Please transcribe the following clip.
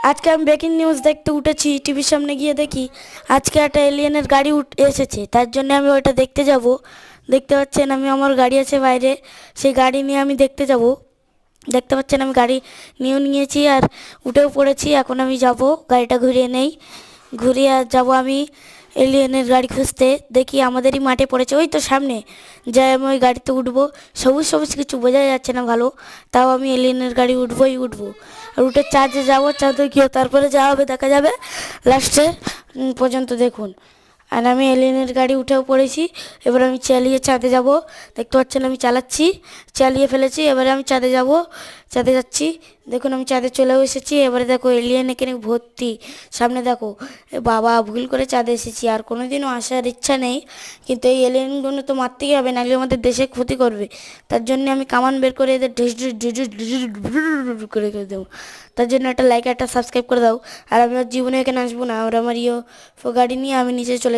আজকে আমি breaking news দেখতে উঠেছি, টিভির সামনে গিয়ে দেখি আজকে একটা এলিয়েনের গাড়ি এসেছে। তার জন্য আমি ওইটা দেখতে যাব। দেখতে পাচ্ছেন আমি আমার গাড়ি আছে বাইরে, সেই গাড়ি নিয়ে আমি দেখতে যাব। দেখতে পাচ্ছেন আমি গাড়ি নিয়েছি আর উঠেও পড়েছি। এখন আমি যাব, গাড়িটা ঘুরিয়ে নেই, ঘুরিয়ে আর যাবো আমি এলিয়েনের গাড়ি খুঁজতে। দেখি আমাদেরই মাঠে পড়েছে, ওই তো সামনে। যাই আমি ওই গাড়িতে উঠবো। সবুজ সবুজ কিছু বোঝা যাচ্ছে না ভালো, তাও আমি এলিয়েনের গাড়ি উঠবো। আর উঠে চার্জে যাবো, চার্জে গিয়ে তারপরে যা হবে দেখা যাবে। লাস্টে পর্যন্ত দেখুন। আর আমি এলিয়েনের গাড়ি উঠেও পড়েছি। এবার আমি চালিয়ে চাঁদে যাব। দেখতে পাচ্ছেন আমি চালিয়ে ফেলেছি। এবারে আমি চাঁদে যাচ্ছি। দেখুন আমি চাঁদে চলেও এসেছি। এবারে দেখো এলিয়েন এখানে ভর্তি। সামনে দেখো। বাবা, ভুল করে চাঁদে এসেছি, আর কোনোদিনও আসার ইচ্ছা নেই। কিন্তু এই এলিয়েনগুলো তো মারতেই হবে, নাহলে আমাদের দেশে ক্ষতি করবে। তার জন্য আমি কামান বের করে এদের ঢুস ঢুস ঢুস ঢুস ঢুস ঢুস করে দেবো। তার জন্য একটা লাইক একটা সাবস্ক্রাইব করে দাও। আর আমি আর জীবনে এখানে আসবো না। আর আমার গাড়ি নিয়ে আমি নিচে চলে